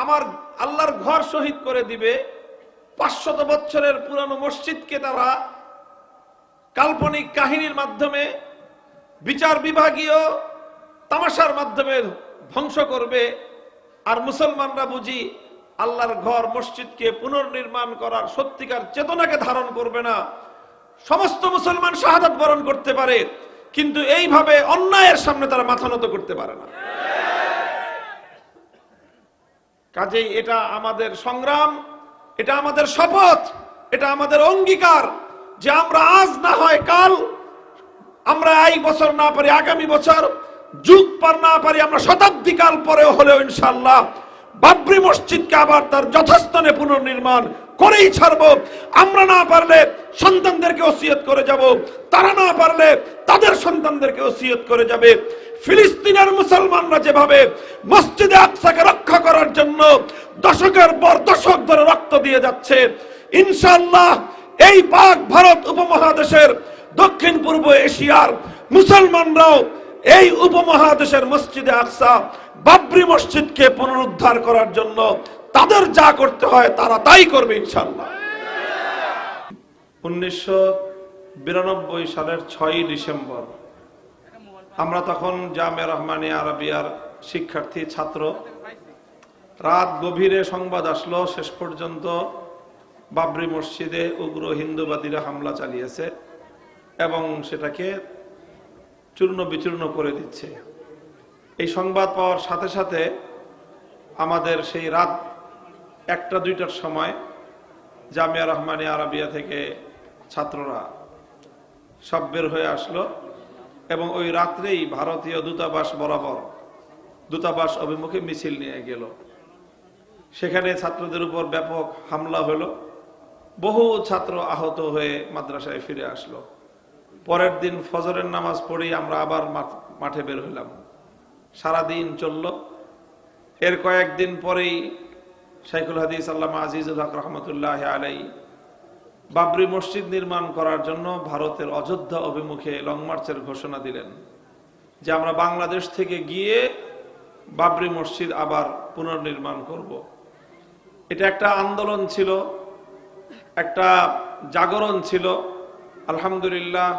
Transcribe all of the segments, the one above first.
আমার আল্লাহর ঘর শহীদ করে দিবে। 500 বছরের পুরানো মসজিদকে তারা কাল্পনিক কাহিনীর মাধ্যমে, বিচার বিভাগীয় তামাশার মাধ্যমে ধ্বংস করবে। আর মুসলমানরা বুঝি আল্লাহর ঘর মসজিদকে পুনর্নির্মাণ করার সত্যিকার চেতনাকে ধারণ করবে না। সমস্ত মুসলমান শাহাদাত বরণ করতে পারে, কিন্তু এইভাবে অন্যায়ের সামনে তারা মাথা নত করতে পারে না। কাজেই এটা আমাদের সংগ্রাম, এটা আমাদের শপথ, এটা আমাদের অঙ্গীকার যে আমরা আজ না হয় কাল, আমরা এই বছর না পারি আগামী বছর, যুগ পার না পারি আমরা শতাব্দী কাল পরেও হলেও ইনশাআল্লাহ বাবরি মসজিদকে আবার তার যথাস্থানে পুনর্নির্মাণ করেই ছাড়বো। আমরা না পারলে সন্তানদেরকে ওসিয়ত করে যাব, তারা না পারলে তাদের সন্তানদেরকে ওসিয়ত করে যাবে। ফিলিস্তিনের মুসলমানরা যেভাবে মসজিদে আকসাকে রক্ষা করার জন্য দশকের পর দশক ধরে রক্ত দিয়ে যাচ্ছে, ইনশাআল্লাহ এই পাক ভারত উপমহাদেশের দক্ষিণ পূর্ব এশিয়ার মুসলমানরাও এই উপমহাদেশের মসজিদে আকসা বাবরি মসজিদকে পুনরুদ্ধার করার জন্য তাদের যা করতে হয় তারা তাই করবে ইনশাআল্লাহ। 1992 সালের 6ই ডিসেম্বর আমরা তখন জামিয়া রহমানিয়া আরাবিয়ার শিক্ষার্থী ছাত্র। রাত গভীরে সংবাদ আসলো শেষ পর্যন্ত বাবরি মসজিদে উগ্র হিন্দুবাদীরা হামলা চালিয়েছে এবং সেটাকে চূর্ণ বিচূর্ণ করে দিচ্ছে। এই সংবাদ পাওয়ার সাথে সাথে আমাদের সেই রাত 1টা-2টার সময় জামিয়া রহমানিয়া আরাবিয়া থেকে ছাত্ররা সব বের হয়ে আসলো এবং ওই রাত্রেই ভারতীয় দূতাবাস বরাবর দূতাবাস অভিমুখে মিছিল নিয়ে গেল। সেখানে ছাত্রদের উপর ব্যাপক হামলা হলো, বহু ছাত্র আহত হয়ে মাদ্রাসায় ফিরে আসলো। পরের দিন ফজরের নামাজ পড়েই আমরা আবার মাঠে বের হলাম। সারাদিন চলল। এর কয়েকদিন পরেই শাইখুল হাদিস আল্লামা আজিজুল হক রহমতুল্লাহ আলাই বাবরি মসজিদ নির্মাণ করার জন্য ভারতের অযোধ্যা অভিমুখে লং মার্চের ঘোষণা দিলেন যে আমরা বাংলাদেশ থেকে গিয়ে বাবরি মসজিদ আবার পুনর্নির্মাণ করব। এটা একটা আন্দোলন ছিল, একটা জাগরণ ছিল। আলহামদুলিল্লাহ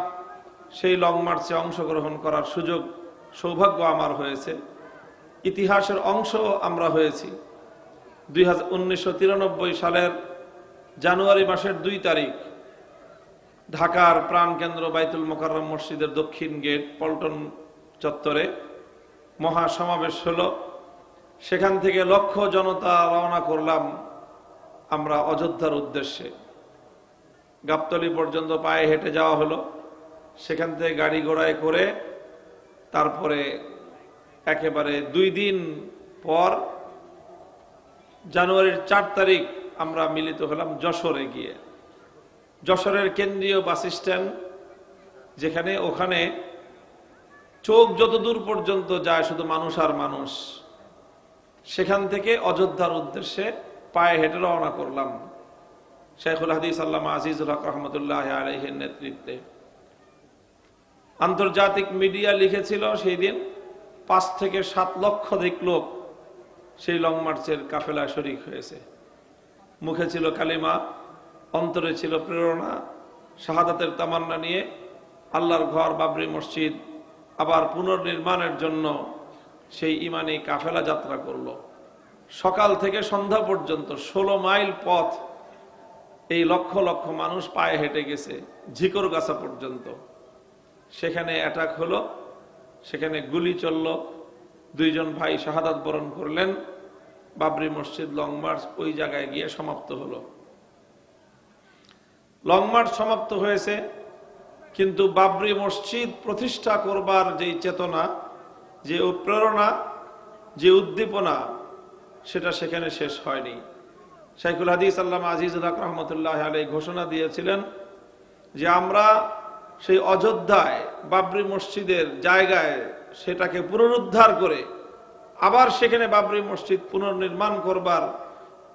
সেই লং মার্চে অংশগ্রহণ করার সুযোগ সৌভাগ্য আমার হয়েছে, ইতিহাসের অংশ আমরা হয়েছি। 1993 সালের জানুয়ারি মাসের 2 তারিখ ঢাকার প্রাণকেন্দ্র বাইতুল মোকাররম মসজিদের দক্ষিণ গেট পল্টন চত্বরে মহাসমাবেশ হলো। সেখান থেকে লক্ষ জনতা রওনা করলাম আমরা অযোধ্যার উদ্দেশ্যে। গাবতলী পর্যন্ত পায়ে হেঁটে যাওয়া হলো, সেখান থেকে গাড়ি ঘোড়ায় করে তারপরে একেবারে 2 দিন পর জানুয়ারির 4 তারিখ আমরা মিলিত হলাম যশোরে গিয়ে। যশোরের কেন্দ্রীয় বাস স্ট্যান্ড যেখানে, ওখানে চোখ যত দূর পর্যন্ত যায় শুধু মানুষ আর মানুষ। সেখান থেকে অযোধ্যার উদ্দেশ্যে পায়ে হেঁটে রওনা করলাম শাইখুল হাদিস আল্লামা আজিজুল হক রহমতুল্লাহ আলাইহির নেতৃত্বে। আন্তর্জাতিক মিডিয়া লিখেছিল সেই দিন 5 থেকে 7 লক্ষাধিক লোক সেই লং মার্চের কাফেলায় শরীক হয়েছে। মুখে ছিল কালিমা, অন্তরে ছিল প্রেরণা, শাহাদাতের তামান্না নিয়ে আল্লাহর ঘর বাবরি মসজিদ আবার পুনর্নির্মাণের জন্য সেই ইমানি কাফেলা যাত্রা করলো। সকাল থেকে সন্ধ্যা পর্যন্ত 16 মাইল পথ এই লক্ষ লক্ষ মানুষ পায়ে হেঁটে গেছে ঝিকরগাছা পর্যন্ত। সেখানে অ্যাটাক হলো, সেখানে গুলি চলল, 2 জন ভাই শাহাদাত বরণ করলেন। বাবরি মসজিদ লং মার্চ ওই জায়গায় গিয়ে সমাপ্ত হলো। লং মার্চ সমাপ্ত হয়েছে, কিন্তু বাবরি মসজিদ প্রতিষ্ঠা করবার যে চেতনা, যে প্রেরণা, যে উদ্দীপনা, সেটা সেখানে শেষ হয়নি। শাইখুল হাদিস আল্লামা আজিজুল হক রহমতুল্লাহ আলাইহি ঘোষণা দিয়েছিলেন যে আমরা সেই অযোধ্যায় বাবরি মসজিদের জায়গায় সেটাকে পুনরুদ্ধার করে আবার সেখানে বাবরি মসজিদ পুনর্নির্মাণ করবার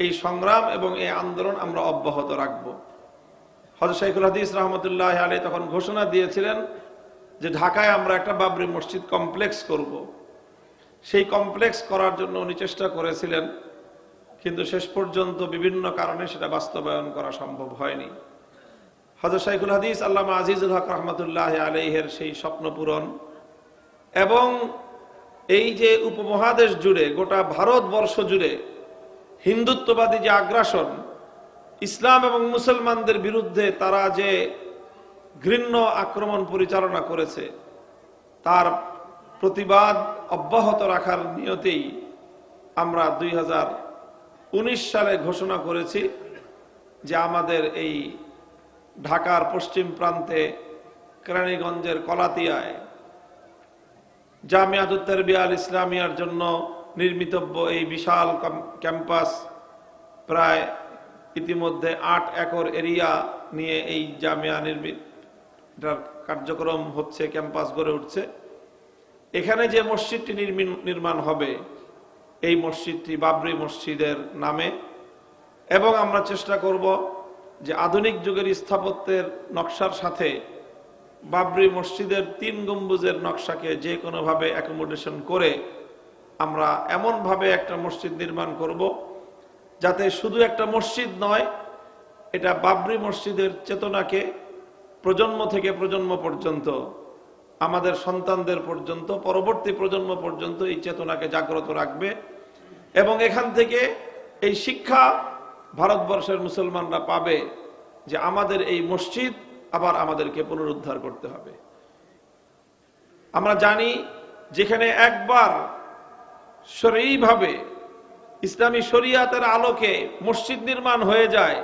এই সংগ্রাম এবং এই আন্দোলন আমরা অব্যাহত রাখব। হযরত শাইখুল হাদিস রহমতুল্লাহ আলাইহি তখন ঘোষণা দিয়েছিলেন যে ঢাকায় আমরা একটা বাবরি মসজিদ কমপ্লেক্স করব। সেই কমপ্লেক্স করার জন্য উনি চেষ্টা করেছিলেন কিন্তু শেষ পর্যন্ত বিভিন্ন কারণে সেটা বাস্তবায়ন করা সম্ভব হয়নি। হযরত শাইখুল হাদিস আল্লামা আজিজুল হক রহমতুল্লাহ আলাইহির সেই স্বপ্ন পূরণ এবং এই যে উপমহাদেশ জুড়ে গোটা ভারতবর্ষ জুড়ে হিন্দুত্ববাদী যে আগ্রাসন, ইসলাম এবং মুসলমানদের বিরুদ্ধে তারা যে ঘৃণ্য আক্রমণ পরিচালনা করেছে, তার প্রতিবাদ অব্যাহত রাখার নিয়তেই আমরা 2019 সালে ঘোষণা করেছি যে আমাদের এই ঢাকার পশ্চিম প্রান্তে কেরানীগঞ্জের কলাতিয়ায় জামিয়াতুত তারবিয়া আল ইসলামিয়ার জন্য নির্মিতব্য এই বিশাল ক্যাম্পাস, প্রায় ইতিমধ্যে 8 একর এরিয়া নিয়ে এই জামিয়া নির্মিতার কার্যক্রম হচ্ছে, ক্যাম্পাস গড়ে উঠছে। এখানে যে মসজিদটি নির্মাণ হবে, এই মসজিদটি বাবরি মসজিদের নামে, এবং আমরা চেষ্টা করব যে আধুনিক যুগের স্থাপত্যের নকশার সাথে বাবরি মসজিদের 3 গম্বুজের নকশাকে যে কোনোভাবে অ্যাকোমোডেশন করে আমরা এমনভাবে একটা মসজিদ নির্মাণ করব যাতে শুধু একটা মসজিদ নয়, এটা বাবরি মসজিদের চেতনাকে প্রজন্ম থেকে প্রজন্ম পর্যন্ত, আমাদের সন্তানদের পর্যন্ত, পরবর্তী প্রজন্ম পর্যন্ত এই চেতনাকে জাগ্রত রাখবে। এবং এখান থেকে এই শিক্ষা ভারতবর্ষের মুসলমানরা পাবে যে আমাদের এই মসজিদ আবার আমাদেরকে পুনরুদ্ধার করতে হবে। আমরা জানি যেখানে একবার শরঈভাবে ইসলামী শরিয়াতের আলোকে মসজিদ নির্মাণ হয়ে যায়,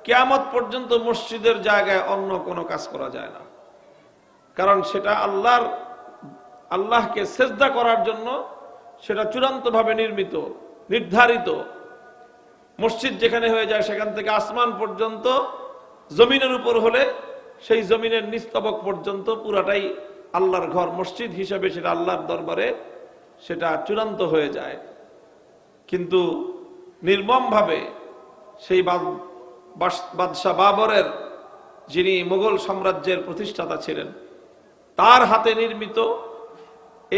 কিয়ামত পর্যন্ত মসজিদের জায়গায় অন্য কোনো কাজ করা যায় না। কারণ সেটা আল্লাহকে সেজদা করার জন্য সেটা চূড়ান্তভাবে নির্মিত, নির্ধারিত। মসজিদ যেখানে হয়ে যায় সেখান থেকে আসমান পর্যন্ত, জমিনের উপর হলে সেই জমিনের নিস্তবক পর্যন্ত পুরাটাই আল্লাহর ঘর, মসজিদ হিসাবে সেটা আল্লাহর দরবারে সেটা চূড়ান্ত হয়ে যায়। কিন্তু নির্মমভাবে সেই বাদশাহ বাবরের, যিনি মুঘল সাম্রাজ্যের প্রতিষ্ঠাতা ছিলেন, তার হাতে নির্মিত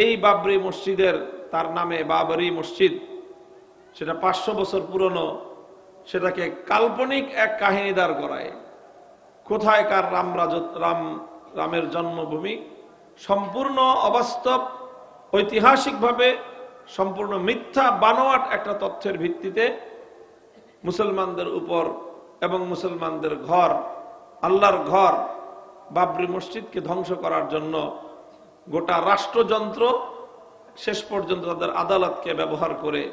এই বাবরি মসজিদের, তার নামে বাবরি মসজিদ, সেটা 500 বছর পুরনো, সেটাকে কাল্পনিক এক কাহিনী দাঁড় করায়। কোথায় কার রামের জন্মভূমি, সম্পূর্ণ অবাস্তব, ঐতিহাসিকভাবে সম্পূর্ণ মিথ্যা বানোয়াট একটা তথ্যের ভিত্তিতে মুসলমানদের উপর এবং মুসলমানদের ঘর, আল্লাহর ঘর বাবরি মসজিদকে ধ্বংস করার জন্য গোটা রাষ্ট্রযন্ত্র শেষ পর্যন্ত তাদের আদালতকে ব্যবহার করে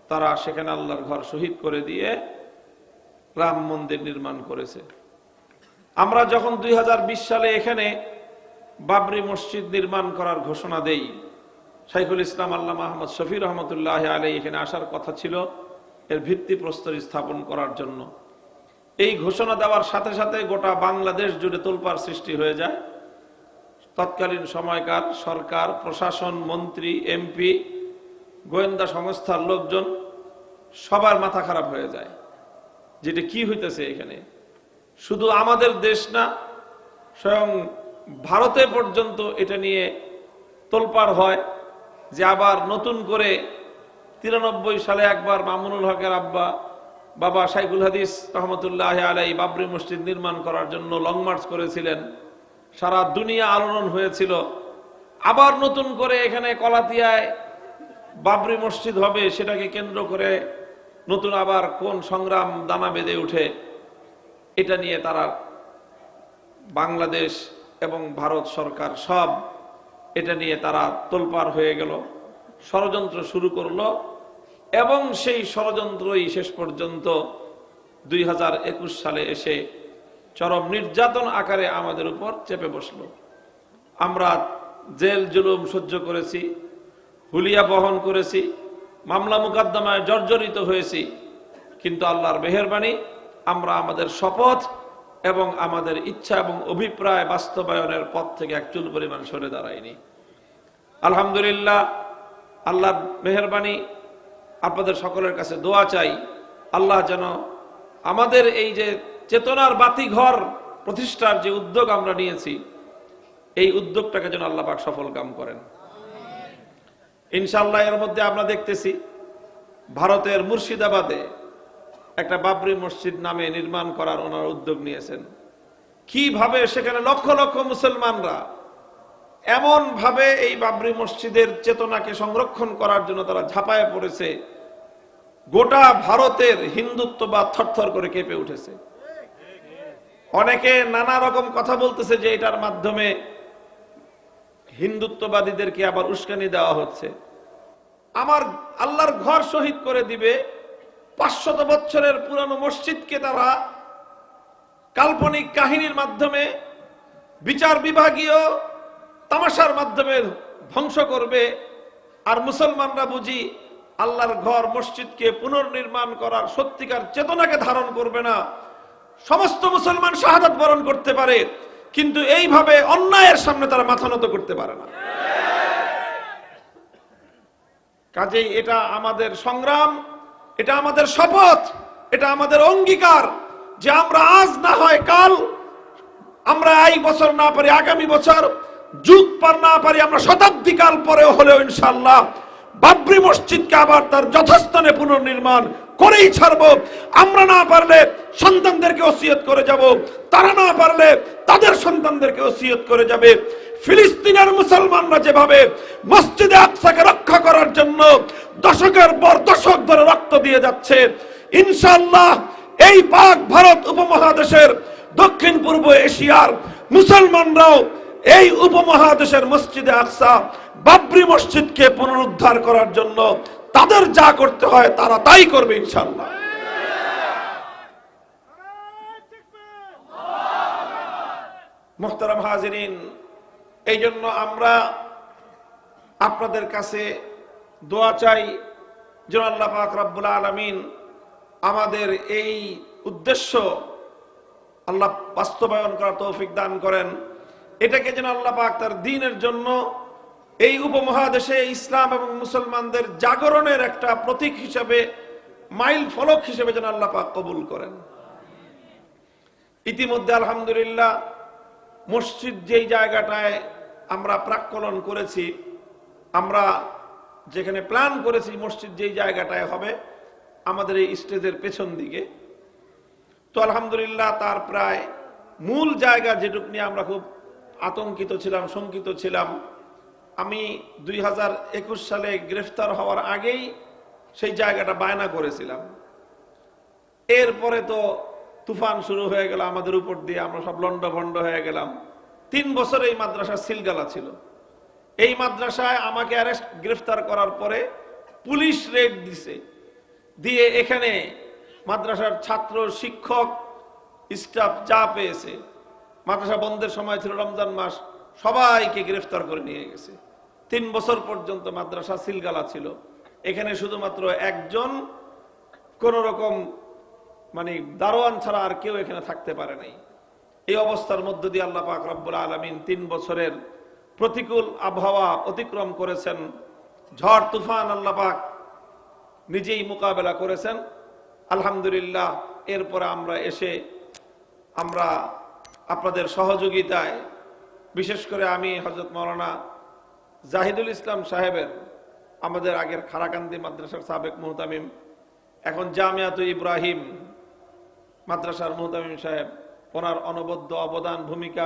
তারা সেখানে আল্লাহর ঘর শহীদ করে দিয়ে রাম মন্দির নির্মাণ করেছে। আমরা যখন 2020 সালে এখানে বাবরি মসজিদ নির্মাণ করার ঘোষণা দেই, শাইখুল ইসলাম আল্লামা আহমদ শফি রহমতুল্লাহ আলাইহি এখানে আসার কথা ছিল এর ভিত্তিপ্রস্তর স্থাপন করার জন্য। এই ঘোষণা দেওয়ার সাথে সাথে গোটা বাংলাদেশ জুড়ে তোলপাড় সৃষ্টি হয়ে যায়। তৎকালীন সময়কার সরকার, প্রশাসন, মন্ত্রী, এমপি, গোয়েন্দা সংস্থার লোকজন সবার মাথা খারাপ হয়ে যায়, যেটা কি হইতেছে এখানে। শুধু আমাদের দেশ না, স্বয়ং ভারতে পর্যন্ত এটা নিয়ে তোলপাড় হয় যে আবার নতুন করে 93 সালে একবার মামুনুল হকের আব্বা বাবা শাইখুল হাদিস রহমতুল্লাহ আলাইহি বাবরি মসজিদ নির্মাণ করার জন্য লং মার্চ করেছিলেন, সারা দুনিয়া আলোড়ন হয়েছিল। আবার নতুন করে এখানে কলাতিয়ায় বাবরি মসজিদ হবে, সেটাকে কেন্দ্র করে নতুন আবার কোন সংগ্রাম দানা বেঁধে উঠে, এটা নিয়ে তারা বাংলাদেশ এবং ভারত সরকার সব এটা নিয়ে তারা তোলপাড় হয়ে গেল, ষড়যন্ত্র শুরু করলো। এবং সেই ষড়যন্ত্রই শেষ পর্যন্ত 2021 সালে এসে চরম নির্যাতন আকারে আমাদের উপর চেপে বসলো। আমরা জেল জুলুম সহ্য করেছি, হুলিয়া বহন করেছি, মামলা মুকদ্দমায় জর্জরিত হয়েছি, কিন্তু আল্লাহর মেহেরবানি আমরা আমাদের শপথ এবং আমাদের ইচ্ছা এবং অভিপ্রায় বাস্তবায়নের পথ থেকে এক চুল পরিমাণ সরে দাঁড়ায়নি। আলহামদুলিল্লাহ, আল্লাহর মেহেরবানি। আপনাদের সকলের কাছে দোয়া চাই, আল্লাহ যেন আমাদের এই যে চেতনার বাতিঘর প্রতিষ্ঠার যে উদ্যোগ আমরা নিয়েছি, এই উদ্যোগটাকে যেন আল্লাহ পাক সফল কাম করেন ইনশাআল্লাহ। এর মধ্যে আমরা দেখতেছি ভারতের মুর্শিদাবাদে একটা বাবরি মসজিদ নামে নির্মাণ করার ওনারা উদ্যোগ নিয়েছেন। কিভাবে সেখানে লক্ষ লক্ষ মুসলমানরা এমন ভাবে এই বাবরি মসজিদের চেতনাকে সংরক্ষণ করার জন্য তারা ঝাঁপায় পড়েছে, গোটা ভারতের হিন্দুত্ববাদ থরথর করে কেঁপে উঠেছে। অনেকে নানা রকম কথা বলতেছে যে এটার মাধ্যমে হিন্দুত্ববাদীদেরকে আবার উস্কানি দেওয়া হচ্ছে। আমার আল্লাহর ঘর শহীদ করে দিবে, 500 বছরের পুরানো মসজিদকে তারা কাল্পনিক কাহিনীর মাধ্যমে, বিচার বিভাগীয় তামাশার মাধ্যমে ধ্বংস করবে। আর মুসলমানরা বুঝি আল্লাহর ঘর মসজিদকে পুনর্নির্মাণ করার সত্যিকার চেতনাকে ধারণ করবে না। সমস্ত মুসলমান শাহাদাত বরণ করতে পারে, কিন্তু এইভাবে অন্যায়ের সামনে তারা মাথা নত করতে পারে না। কাজেই এটা আমাদের সংগ্রাম, এটা আমাদের শপথ, এটা আমাদের অঙ্গীকার যে আমরা আজ না হয় কাল, আমরা এই বছর না পারি আগামী বছর, যুগ পার না পারি আমরা শতাব্দী কাল পরেও হলেও ইনশাআল্লাহ বাবরি মসজিদকে আবার তার যথাস্থানে পুনর্নির্মাণ করেই ছাড়বো। আমরা না পারলে সন্তানদেরকে ওসিয়ত করে যাব, তারা না পারলে তাদের সন্তানদেরকে ওসিয়ত করে যাবে। ফিলিস্তিনের মুসলমানরা যেভাবে মসজিদে আকসাকে রক্ষা করার জন্য দশকের পর দশক ধরে রক্ত দিয়ে যাচ্ছে, ইনশাআল্লাহ এই পাক ভারত উপমহাদেশের দক্ষিণ পূর্ব এশিয়ার মুসলমানরাও এই উপমহাদেশের মসজিদে আকসা বাবরি মসজিদকে পুনরুদ্ধার করার জন্য তাদের যা করতে হয় তারা তাই করবে ইনশাআল্লাহ। মুহতারাম হাজিরিন, এই জন্য আমরা আপনাদের কাছে দোয়া চাই যেন আল্লাহ পাক রব্বুল আলামিন আমাদের এই উদ্দেশ্য আল্লাহ বাস্তবায়ন করার তৌফিক দান করেন। এটাকে যেন আল্লাহ পাক তার দ্বীনের জন্য এই উপমহাদেশে ইসলাম এবং মুসলমানদের জাগরণের একটা প্রতীক হিসেবে, মাইল ফলক হিসেবে যেন আল্লাহ পাক কবুল করেন। ইতিমধ্যে আলহামদুলিল্লাহ মসজিদ যেই জায়গাটায় আমরা প্রাক্কলন করেছি, আমরা যেখানে প্ল্যান করেছি মসজিদ যেই জায়গাটায় হবে আমাদের এই স্টেজের পেছন দিকে, তো আলহামদুলিল্লাহ তার প্রায় মূল জায়গা যেটুক নিয়ে আমরা খুব আতঙ্কিত ছিলাম, শঙ্কিত ছিলাম। আমি 2021 সালে গ্রেফতার হওয়ার আগেই সেই জায়গাটা বায়না করেছিলাম। এরপরে তো তুফান শুরু হয়ে গেল আমাদের উপর দিয়ে, আমরা সব লন্ডভন্ড হয়ে গেলাম। 3 বছর এই মাদ্রাসা সিলগালা ছিল। এই মাদ্রাসায় আমাকে গ্রেফতার করার পরে পুলিশ রেড দিছে, দিয়ে এখানে মাদ্রাসার ছাত্র, শিক্ষক, স্টাফ যা পেয়েছে, মাদ্রাসা বন্ধের সময় ছিল রমজান মাস, সবাইকে গ্রেফতার করে নিয়ে গেছে। 3 বছর পর্যন্ত মাদ্রাসা সিলগালা ছিল। এখানে শুধুমাত্র একজন কোন রকম মানে দারোয়ান ছাড়া আর কেউ এখানে থাকতে পারে নাই। এই অবস্থার মধ্য দিয়ে আল্লাহ পাক রব্বুল আলামিন 3 বছরের প্রতিকূল আবহাওয়া অতিক্রম করেছেন, ঝড় তুফান আল্লাহ পাক নিজেই মোকাবেলা করেছেন আলহামদুলিল্লাহ। এরপরে আমরা এসে আমরা আপনাদের সহযোগিতায়, বিশেষ করে আমি হযরত মাওলানা জাহিদুল ইসলাম সাহেবের, আমাদের আগের খারাকান্দি মাদ্রাসার সাবেক মুহতামিম, এখন জামিয়াতুল ইব্রাহিম মাদ্রাসার মুহতামিম সাহেব, ওনার অনবদ্য অবদান, ভূমিকা,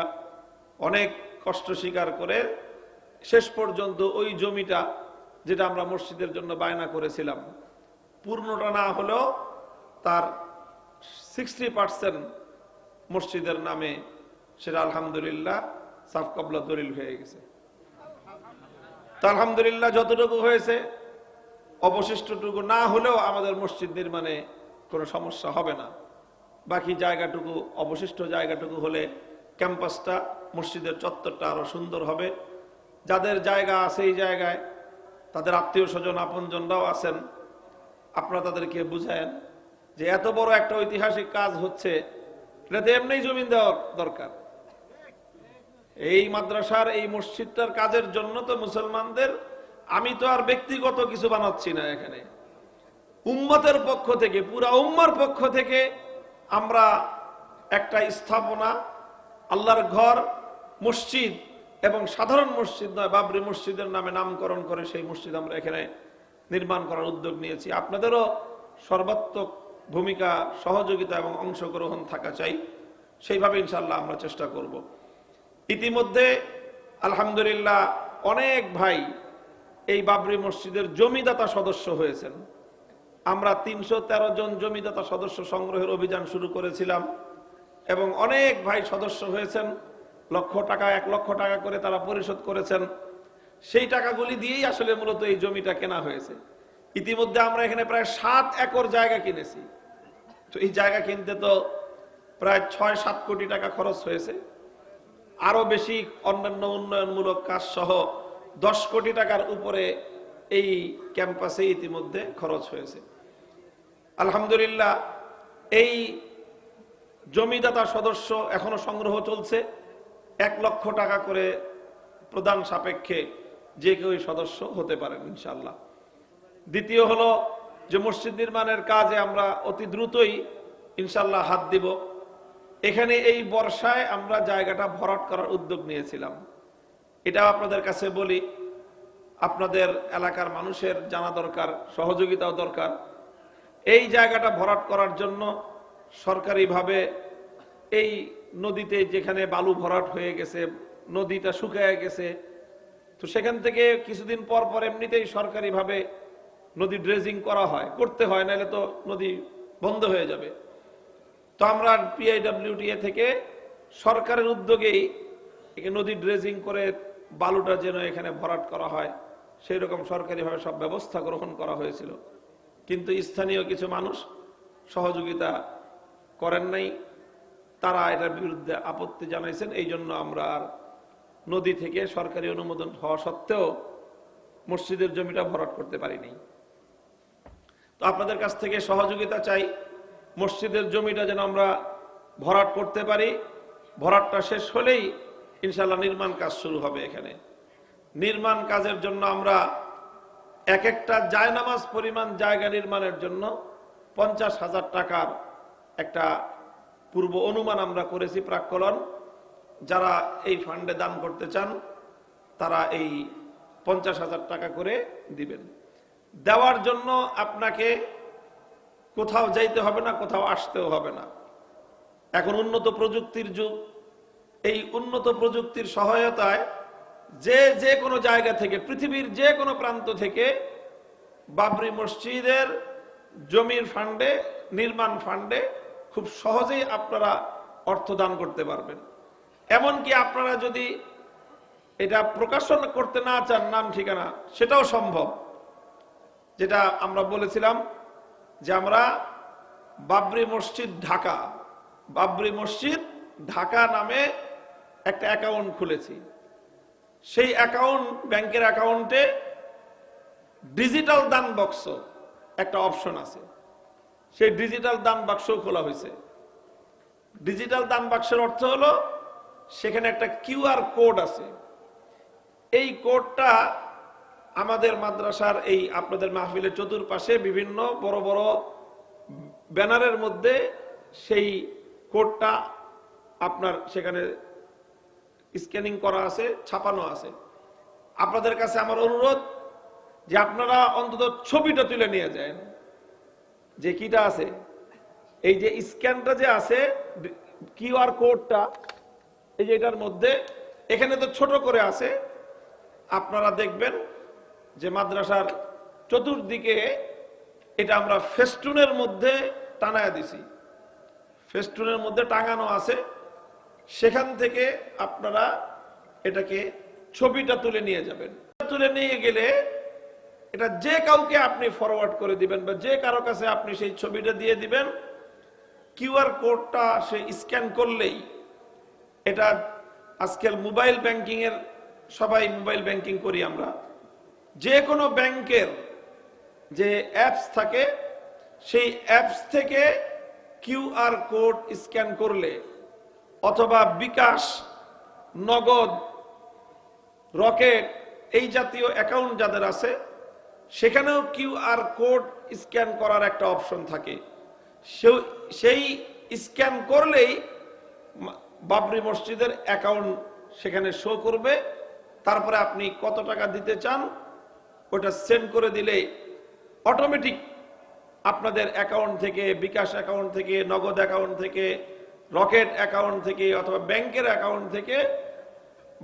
অনেক কষ্ট স্বীকার করে শেষ পর্যন্ত ওই জমিটা যেটা আমরা মসজিদের জন্য বায়না করেছিলাম, পূর্ণটা না হলেও তার 60% মসজিদের নামে, সেটা আলহামদুলিল্লাহ সাফ কবলা দলিল হয়ে গেছে। তা আলহামদুলিল্লাহ যতটুকু হয়েছে, অবশিষ্টটুকু না হলেও আমাদের মসজিদ নির্মাণে কোনো সমস্যা হবে না। বাকি জায়গাটুকু, অবশিষ্ট জায়গাটুকু হলে ক্যাম্পাসটা, মসজিদের চত্বরটা আরো সুন্দর হবে। যাদের জায়গা আছে এই জায়গায়, তাদের আত্মীয় স্বজন আপনজনরাও আছেন, আপনারা তাদেরকে বুঝায়েন যে এত বড় একটা ঐতিহাসিক কাজ হচ্ছে, এটাতে এমনি জমিন দেওয়ার দরকার। এই মাদ্রাসার, এই মসজিদটার কাজের জন্য তো মুসলমানদের, আমি তো আর ব্যক্তিগত কিছু বানাচ্ছি না, এখানে উম্মতের পক্ষ থেকে, পুরা উম্মার পক্ষ থেকে আমরা একটা স্থাপনা, আল্লাহর ঘর মসজিদ, এবং সাধারণ মসজিদ নয়, বাবরি মসজিদের নামে নামকরণ করে সেই মসজিদ আমরা এখানে নির্মাণ করার উদ্যোগ নিয়েছি। আপনাদেরও সর্বাত্মক ভূমিকা, সহযোগিতা এবং অংশগ্রহণ থাকা চাই। সেইভাবে ইনশাআল্লাহ আমরা চেষ্টা করব। ইতিমধ্যে আলহামদুলিল্লাহ অনেক ভাই এই বাবরি মসজিদের জমিদাতা সদস্য হয়েছেন। আমরা 313 জন জমিদাতা সদস্য সংগ্রহের অভিযান শুরু করেছিলাম এবং অনেক ভাই সদস্য হয়েছেন। 1 লক্ষ টাকা করে তারা পরিশোধ করেছেন। সেই টাকাগুলি দিয়েই আসলে মূলত এই জমিটা কেনা হয়েছে। ইতিমধ্যে আমরা এখানে প্রায় 7 একর জায়গা কিনেছি। তো এই জায়গা কিনতে তো প্রায় 6-7 কোটি টাকা খরচ হয়েছে। আরো বেশি অন্যান্য উন্নয়নমূলক কাজ সহ 10 কোটি টাকার উপরে এই ক্যাম্পাসে ইতিমধ্যে খরচ হয়েছে। আলহামদুলিল্লাহ এই জমিদাতা সদস্য এখনো সংগ্রহ চলছে। 1 লক্ষ টাকা করে প্রদান সাপেক্ষে যে কেউ সদস্য হতে পারেন ইনশাআল্লাহ। দ্বিতীয় হলো যে মসজিদ নির্মাণের কাজে আমরা অতি দ্রুতই ইনশাআল্লাহ হাত দিব। এখানে এই বর্ষায় আমরা জায়গাটা ভরাট করার উদ্যোগ নিয়েছিলাম। এটাও আপনাদের কাছে বলি, আপনাদের এলাকার মানুষের জানা দরকার, সহযোগিতাও দরকার। এই জায়গাটা ভরাট করার জন্য সরকারিভাবে এই নদীতে যেখানে বালু ভরাট হয়ে গেছে, নদীটা শুকিয়ে গেছে, তো সেখান থেকে কিছুদিন পর পর এমনিতেই সরকারিভাবে নদী ড্রেজিং করা হয়, করতে হয়, নাহলে তো নদী বন্ধ হয়ে যাবে। তো আমরা PIWTA থেকে সরকারের উদ্যোগেই নদী ড্রেজিং করে বালুটা যেন এখানে ভরাট করা হয় সেই রকম সরকারিভাবে সব ব্যবস্থা গ্রহণ করা হয়েছিল। কিন্তু স্থানীয় কিছু মানুষ সহযোগিতা করেন নাই, তারা এটার বিরুদ্ধে আপত্তি জানাইছেন। এই জন্য আমরা আর নদী থেকে সরকারি অনুমোদন হওয়া সত্ত্বেও মসজিদের জমিটা ভরাট করতে পারিনি। তো আপনাদের কাছ থেকে সহযোগিতা চাই, মসজিদের জমিটা যেন আমরা ভরাট করতে পারি। ভরাটটা শেষ হলেই ইনশাআল্লাহ নির্মাণ কাজ শুরু হবে। এখানে নির্মাণ কাজের জন্য আমরা এক একটা জায়নামাজ পরিমাণ জায়গা নির্মাণের জন্য 50,000 টাকার একটা পূর্ব অনুমান আমরা করেছি প্রাক্কলন। যারা এই ফান্ডে দান করতে চান তারা এই 50,000 টাকা করে দিবেন। দেওয়ার জন্য আপনাকে কোথাও যাইতে হবে না, কোথাও আসতেও হবে না। এখন উন্নত প্রযুক্তির যুগ। এই উন্নত প্রযুক্তির সহায়তায় যে কোনো জায়গা থেকে, পৃথিবীর যে কোনো প্রান্ত থেকে বাবরি মসজিদের জমির ফান্ডে, নির্মাণ ফান্ডে খুব সহজেই আপনারা অর্থ দান করতে পারবেন। এমনকি আপনারা যদি এটা প্রকাশন করতে না চান নাম ঠিকানা, সেটাও সম্ভব। যেটা আমরা বলেছিলাম যে আমরা বাবরি মসজিদ ঢাকা নামে একটা অ্যাকাউন্ট খুলেছি। সেই অ্যাকাউন্ট, ব্যাংকের অ্যাকাউন্টে ডিজিটাল দান বাক্স একটা অপশন আছে। সেই ডিজিটাল দান বাক্সও খোলা হয়েছে। ডিজিটাল দান বাক্সের অর্থ হলো সেখানে একটা QR কোড আছে। এই কোডটা আমাদের মাদ্রাসার এই আপনাদের মাহফিলের চতুর্পাশে বিভিন্ন বড় বড় ব্যানারের মধ্যে সেই কোডটা আপনার সেখানে স্ক্যানিং করা আছে, ছাপানো আছে। আপনাদের কাছে আমার অনুরোধ যে আপনারা অন্তত ছবিটা তুলে নিয়ে যান। যে কিটা আছে, এই যে স্ক্যানটা যে আছে, QR কোডটা, এই যে এটার মধ্যে এখানে তো ছোট করে আছে। আপনারা দেখবেন যে মাদ্রাসার চতুর্দিকে এটা আমরা ফেস্টুনের মধ্যে টানায় দিছি, ফেস্টুনের মধ্যে টাঙানো আছে। সেখান থেকে আপনারা এটাকে ছবিটা তুলে নিয়ে যাবেন। তুলে নিয়ে গেলে এটা যে কাউকে আপনি ফরওয়ার্ড করে দিবেন বা যে কারো কাছে আপনি সেই ছবিটা দিয়ে দিবেন। QR কোডটা সে স্ক্যান করলেই এটা, আজকাল মোবাইল ব্যাংকিং এর, সবাই মোবাইল ব্যাংকিং করি আমরা, যে কোনো ব্যাংকের যে অ্যাপস থাকে সেই অ্যাপস থেকে QR কোড স্ক্যান করলে, অথবা বিকাশ, নগদ, রকেট, এই জাতীয় অ্যাকাউন্ট যাদের আছে সেখানেও QR কোড স্ক্যান করার একটা অপশন থাকে। সেই স্ক্যান করলেই বাবরি মসজিদের অ্যাকাউন্ট সেখানে শো করবে। তারপরে আপনি কত টাকা দিতে চান ওটা সেন্ড করে দিলেই অটোমেটিক আপনাদের অ্যাকাউন্ট থেকে, বিকাশ অ্যাকাউন্ট থেকে, নগদ অ্যাকাউন্ট থেকে, রকেট অ্যাকাউন্ট থেকে অথবা ব্যাংকের অ্যাকাউন্ট থেকে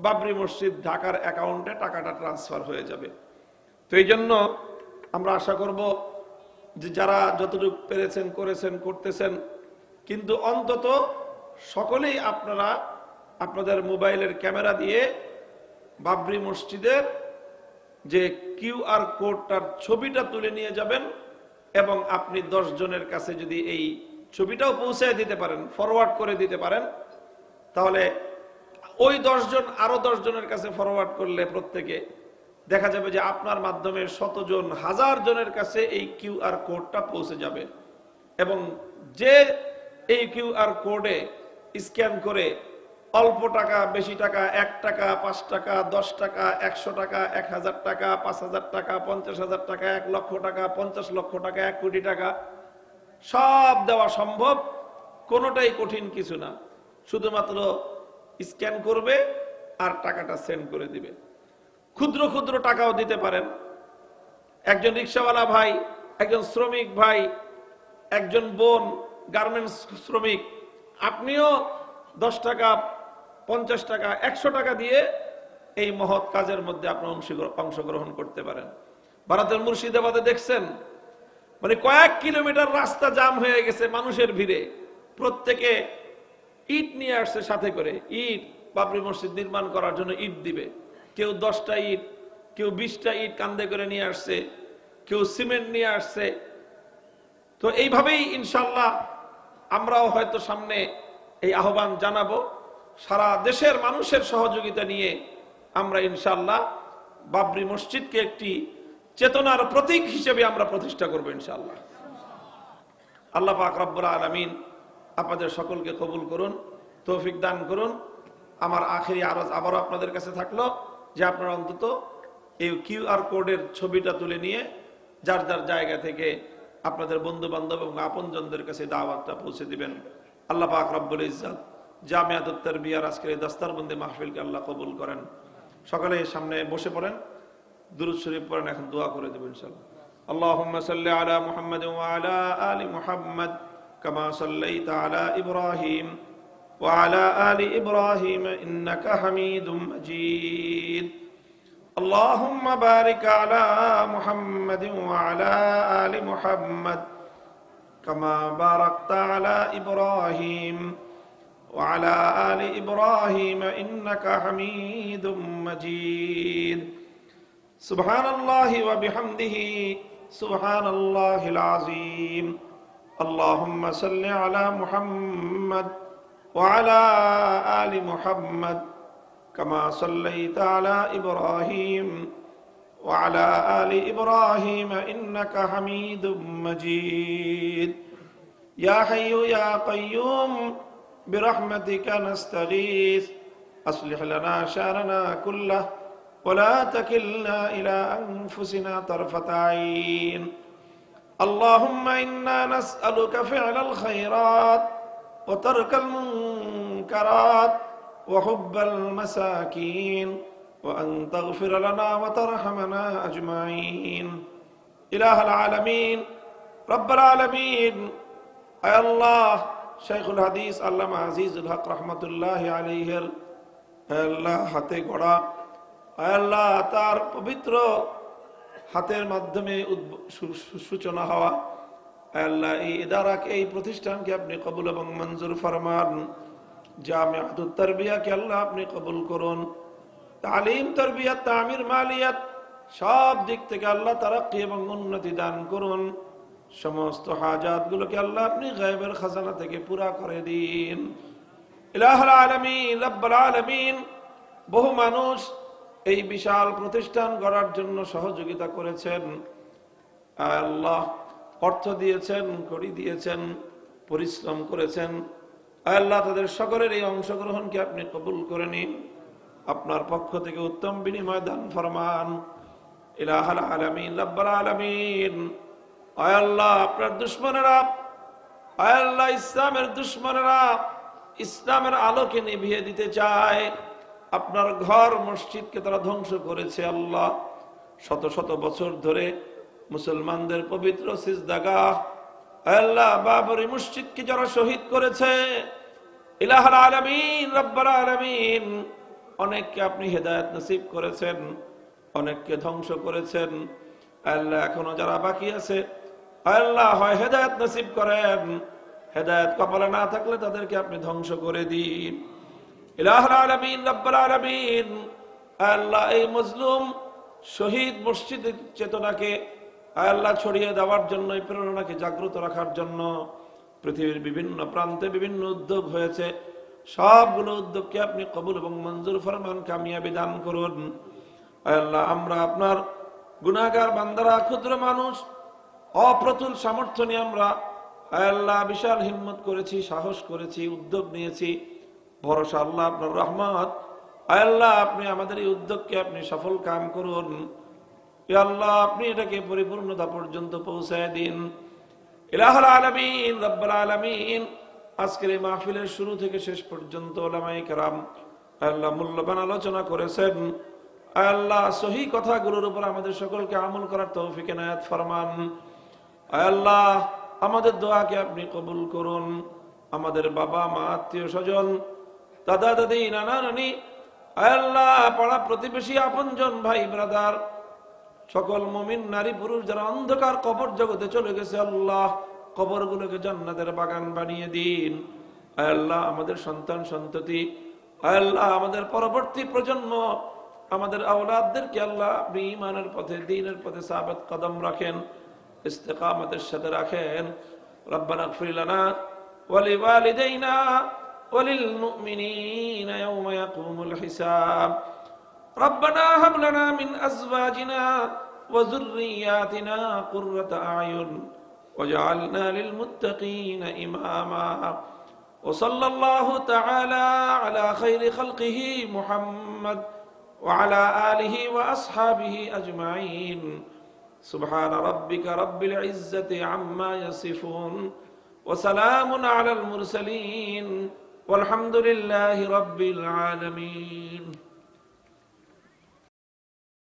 বাবরি মসজিদ ঢাকার অ্যাকাউন্টে টাকাটা ট্রান্সফার হয়ে যাবে। তো এই জন্য আমরা আশা করব যে যারা যতটুকু পেরেছেন, করেছেন, করতেছেন, কিন্তু অন্তত সকলেই আপনারা আপনাদের মোবাইলের ক্যামেরা দিয়ে বাবরি মসজিদের যে কিউআর কোডটার ছবিটা তুলে নিয়ে যাবেন এবং আপনি 10 জনের কাছে যদি এই ছবিটাও পৌঁছায় দিতে পারেন, ফরওয়ার্ড করে দিতে পারেন, তাহলে ওই 10 জন আরো 10 জনের কাছে ফরওয়ার্ড করলে প্রত্যেকে দেখা যাবে যে আপনার মাধ্যমে 100 জন, 1000 জনের কাছে এই কিউআর কোডটা পৌঁছে যাবে। এবং যে এই কিউআর কোডে স্ক্যান করে অল্প টাকা, বেশি টাকা, 1 টাকা, 5 টাকা, 10 টাকা, 100 টাকা, 1000 টাকা, 5000 টাকা, 50,000 টাকা, 1 লক্ষ টাকা, 50 লক্ষ টাকা, 1 কোটি টাকা সব দেওয়া সম্ভব। কোনোটাই কঠিন কিছু না, শুধুমাত্র স্ক্যান করবে আর টাকাটা সেন্ড করে দিবে। ক্ষুদ্র ক্ষুদ্র টাকাও দিতে পারেন। একজন রিক্সাওয়ালা ভাই, একজন শ্রমিক ভাই, একজন বোন গার্মেন্টস শ্রমিক, আপনিও 10 টাকা, 50 টাকা, 100 টাকা দিয়ে এই মহৎ কাজের মধ্যে আপনার অংশগ্রহণ করতে পারেন। ভারতের মুর্শিদাবাদে দেখছেন, মানে কয়েক কিলোমিটার রাস্তা জাম হয়ে গেছে মানুষের ভিড়ে। প্রত্যেকে ইট নিয়ে আসছে সাথে করে, ইট বাবরি মসজিদ নির্মাণ করার জন্য ইট দিবে। কেউ 10টা ইট, কেউ 20টা ইট কান্দে করে নিয়ে আসছে, কেউ সিমেন্ট নিয়ে আসছে। তো এইভাবেই ইনশাল্লাহ আমরাও হয়তো সামনে এই আহ্বান জানাবো। সারা দেশের মানুষের সহযোগিতা নিয়ে আমরা ইনশাল্লাহ বাবরি মসজিদকে একটি চেতনার প্রতীক হিসেবে আমরা প্রতিষ্ঠা করবো ইনশাল্লাহ। আল্লাহ পাক রব্বুল আলামিন আপনাদের সকলকে কবুল করুন, তৌফিক দান করুন। আমার আখেরি আরজ আবারও আপনাদের কাছে থাকলো যে আপনারা অন্তত এই কিউআর কোডের ছবিটা তুলে নিয়ে যার যার জায়গা থেকে আপনাদের বন্ধু বান্ধব এবং আপনজনদের কাছে দাওয়াতটা পৌঁছে দিবেন। আল্লাহ পাক রব্বুল ইজ্জত জামিয়াতুত তারবিয়ার আজকের এই দস্তারবন্দি মাহফিলকে আল্লাহ কবুল করেন। সকালে সামনে বসে পড়েন, দুরূদ শরীফ পড়েন, এখন দোয়া করে দেব ইনশাআল্লাহ। আল্লাহুম্মা সাল্লি আলা মুহাম্মাদ ওয়া আলা আলি মুহাম্মাদ কামা সাল্লাইতা আলা ইব্রাহিম ওয়া আলা আলি ইব্রাহিম ইন্নাকা হামিদুম মাজিদ। আল্লাহুম্মা বারিক আলা মুহাম্মাদ ওয়া আলা আলি মুহাম্মাদ কামা বারাকতা আলা ইব্রাহিম وعلى آل إبراهيم إنك حميد مجيد. سبحان الله وبحمده سبحان الله العظيم. اللهم صل على محمد وعلى آل محمد كما صليت على إبراهيم وعلى آل إبراهيم إنك حميد مجيد. يا حي يا قيوم برحمتك نستغيث أصلح لنا شأننا كله ولا تكلنا إلى أنفسنا طرفة عين. اللهم إنا نسألك فعل الخيرات وترك المنكرات وحب المساكين وأن تغفر لنا وترحمنا أجمعين. إله العالمين رب العالمين أي الله শাইখুল হাদিস আল্লামা আজিজুল হক রহমতুল্লাহ আলাইহির আল্লাহ হাতে গড়া, আল্লাহ তার পবিত্র হাতের মাধ্যমে সূচনা হওয়া, আল্লাহ এই ইদারাকে, এই প্রতিষ্ঠানকে আপনি কবুল এবং মঞ্জুর ফরমান। জামিয়াতুত তারবিয়াকে আল্লাহ আপনি কবুল করুন। তালিম, তারবিয়াত, তামির, মালিয়াত সব দিক থেকে আল্লাহ তারাক্কি এবং উন্নতি দান করুন। সমস্ত হাজাত গুলোকে আল্লাহ আপনি গায়বের খাজানা থেকে পুরা করে দিন। ইলাহুল আলামিন রব্বুল আলামিন, বহু মানুষ এই বিশাল প্রতিষ্ঠান গড়ার জন্য সহযোগিতা করেছেন। আল্লাহ অর্থ দিয়েছেন, কড়ি দিয়েছেন, পরিশ্রম করেছেন। আল্লাহ তাদের সকলের এই অংশগ্রহণকে আপনি কবুল করে নিন। আপনার পক্ষ থেকে উত্তম বিনিময় দান ফরমান। ইলাহুল আলামিন রব্বুল আলামিন, আয় আল্লাহ আপনার দুশমনেরা, আয় আল্লাহ ইসলামের দুশমনেরা ইসলামের আলোকে নিভিয়ে দিতে চায়। আপনার ঘর মসজিদকে তারা ধ্বংস করেছে। আল্লাহ শত শত বছর ধরে মুসলমানদের পবিত্র সিজদাগাহ, আল্লাহ বাবরি মসজিদকে যারা শহীদ করেছে, ইলাহুল আলামিন রব্বুল আলামিন, অনেককে আপনি হেদায়েত নসিব করেছেন, অনেককে ধ্বংস করেছেন। আল্লাহ এখনো যারা বাকি আছে, আল্লাহ হয় হেদায়েত নসিব করেন, হেদায়েত কপালে না থাকলে তাদেরকে আপনি ধ্বংস করে দিন। ইলাহুল আলামিন রব্বুল আলামিন, আল্লাহ এই মজলুম শহীদ মসজিদের চেতনাকে আল্লাহ ছড়িয়ে দেওয়ার জন্য, এই প্রেরণাকে জাগ্রত রাখার জন্য পৃথিবীর বিভিন্ন প্রান্তে বিভিন্ন উদ্যোগ হয়েছে। সবগুলো উদ্যোগকে আপনি কবুল এবং মঞ্জুর ফরমান, কামিয়াবি দান করুন। আল্লাহ আমরা আপনার গুনাহগার বান্দারা, ক্ষুদ্র মানুষ, অপ্রতুল সামর্থ্য নিয়ে আমরা আল্লাহ বিশাল হিম্মত করেছি, সাহস করেছি, উদ্যোগ নিয়েছি। ভরসা আল্লাহ আপনার রহমত। আল্লাহ আপনি আমাদের এই উদ্যোগকে আপনি সফল কাম করুন। আল্লাহ আপনি এটাকে পরিপূর্ণতা পর্যন্ত পৌঁছায় দিন। ইলাহুল আলামিন রব্বুল আলামিন, আজকের এই মাহফিলের শুরু থেকে শেষ পর্যন্ত উলামায়ে কেরাম আল্লাহ মূল্যবান আলোচনা করেছেন। আল্লাহ সহি কথাগুলোর উপর আমাদের সকলকে আমল করার তৌফিক এনায়েত ফরমান। আল্লাহ আমাদের দোয়াকে আপনি কবুল করুন। আমাদের বাবা মা, আত্মীয় স্বজন, দাদা দাদি, নানা নানি, আল্লাহ পাড়া প্রতিবেশী, আপনজন, ভাই ব্রাদার, সকল মুমিন নারী পুরুষ যারা অন্ধকার কবর জগতে চলে গেছে, আল্লাহ কবরগুলোকে জান্নাতের বাগান বানিয়ে দিন। আল্লাহ আমাদের সন্তান সন্ততি, আল্লাহ আমাদের পরবর্তী প্রজন্ম, আমাদের আওলাদদেরকে আল্লাহ আপনি ঈমানের পথে, দ্বীনের পথে সাবিত কদম রাখেন, ইস্তেকামতের সাথে রাখেন। রব্বানা ইগফির লানা ওয়া লিওয়ালিদাইনা ওয়া লিল মুমিনিনা ইয়াওমা ইয়াকুমুল হিসাব। ربنا هب لنا من أزواجنا وذرياتنا قرة أعين واجعلنا للمتقين إماما وصلى الله تعالى على خير خلقه محمد وعلى آله وأصحابه أجمعين سبحان ربك رب العزة عما يصفون وسلام على المرسلين والحمد لله رب العالمين.